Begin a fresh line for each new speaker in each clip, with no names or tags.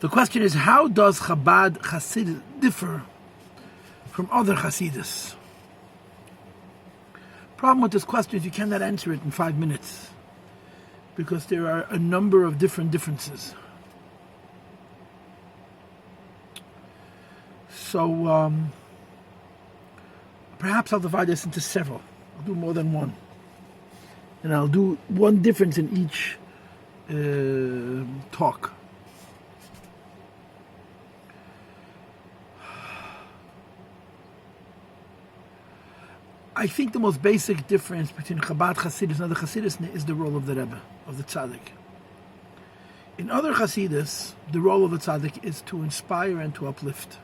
The question is, how does Chabad Chassidus differ from other Chassidus? Problem with this question is you cannot answer it in 5 minutes, because there are a number of different differences. So perhaps I'll divide this into several. I'll do more than one. And I'll do one difference in each talk. I think the most basic difference between Chabad Chassidus and other Chassidus is the role of the Rebbe, of the Tzaddik. In other Chassidus, the role of the Tzaddik is to inspire and to uplift.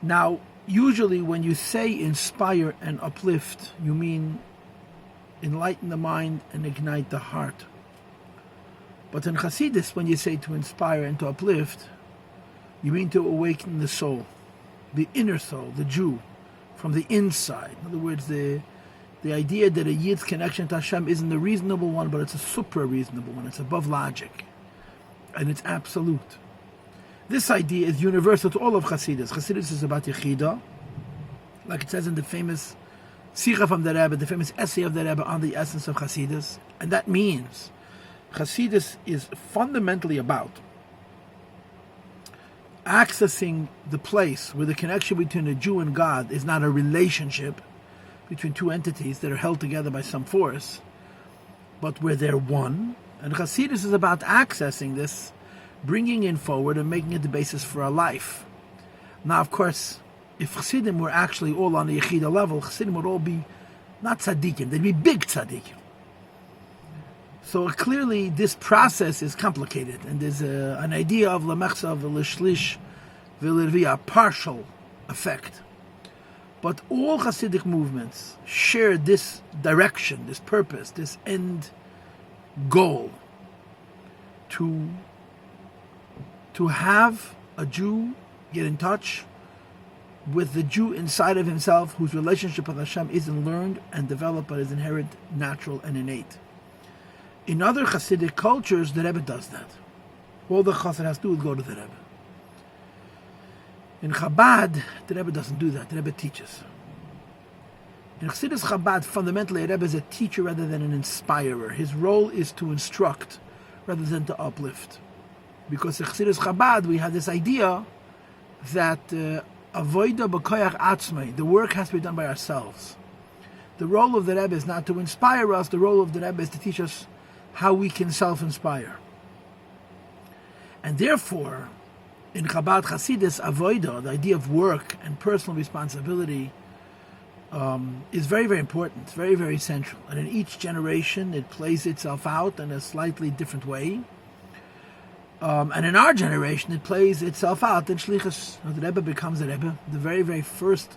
Now, usually when you say inspire and uplift, you mean enlighten the mind and ignite the heart. But in Chassidus, when you say to inspire and to uplift, you mean to awaken the soul, the inner soul, the Jew, from the inside. In other words, the idea that a Yid's connection to Hashem isn't the reasonable one, but it's a supra-reasonable one. It's above logic. And it's absolute. This idea is universal to all of Chassidus. Chassidus is about Yechida, like it says in the famous Sikha from the Rebbe, the famous essay of the Rebbe on the essence of Chassidus. And that means Chassidus is fundamentally about accessing the place where the connection between a Jew and God is not a relationship between two entities that are held together by some force, but where they're one. And Chassidus is about accessing this, bringing it forward and making it the basis for our life. Now, of course, if Chassidim were actually all on the Yechida level, Chassidim would all be not tzaddikim, they'd be big tzaddikim. So clearly this process is complicated, and there's an idea of lemechsa, v'lishlish, v'lirvi, a partial effect. But all Hasidic movements share this direction, this purpose, this end goal, to have a Jew get in touch with the Jew inside of himself, whose relationship with Hashem isn't learned and developed, but is inherent, natural, and innate. In other Hasidic cultures, the Rebbe does that. All the Chassid has to do is go to the Rebbe. In Chabad, the Rebbe doesn't do that. The Rebbe teaches. In Chassidus Chabad, fundamentally, a Rebbe is a teacher rather than an inspirer. His role is to instruct rather than to uplift. Because in Chassidus Chabad, we have this idea that avoida b'koyach atzmai, the work has to be done by ourselves. The role of the Rebbe is not to inspire us. The role of the Rebbe is to teach us how we can self-inspire. And therefore, in Chabad Chassidus, avoida, the idea of work and personal responsibility, is very, very important. It's very, very central. And in each generation, it plays itself out in a slightly different way. And in our generation, it plays itself out in Shlichus. The Rebbe becomes a Rebbe. The very, very first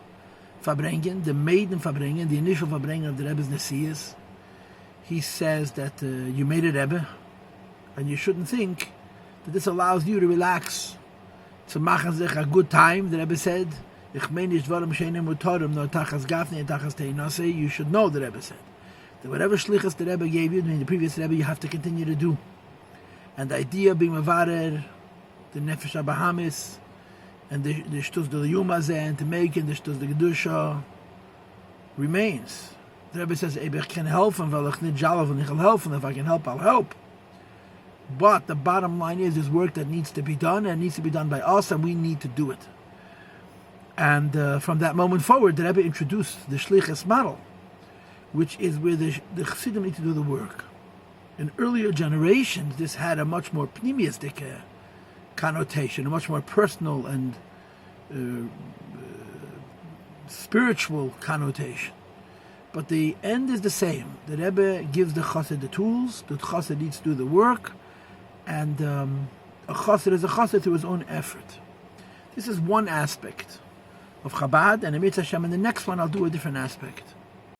Fabrengen, the maiden Fabrengen, the initial Fabrengen of the Rebbe's Nesias, he says that you made a Rebbe, and you shouldn't think that this allows you to relax, to machen sich a good time. The Rebbe said, you should know, the Rebbe said, that whatever shlichus the Rebbe gave you, the previous Rebbe, you have to continue to do. And the idea of being mavarer, the nefesh habahamis, and the shtus del yumazeh, and to make it the shtus del gedusha, remains. The Rebbe says, ich can helfen, weil ich nicht jalov, und ich will helfen. If I can help, I'll help. But the bottom line is, there's work that needs to be done, and it needs to be done by us, and we need to do it. And from that moment forward, the Rebbe introduced the shlichus model, which is where the Chassidim need to do the work. In earlier generations, this had a much more pneumistic connotation, a much more personal and spiritual connotation. But the end is the same. The Rebbe gives the Chassid the tools, the Chassid needs to do the work, and a Chassid is a Chassid through his own effort. This is one aspect of Chabad, and in Mitzvah Hashem, in the next one I'll do a different aspect.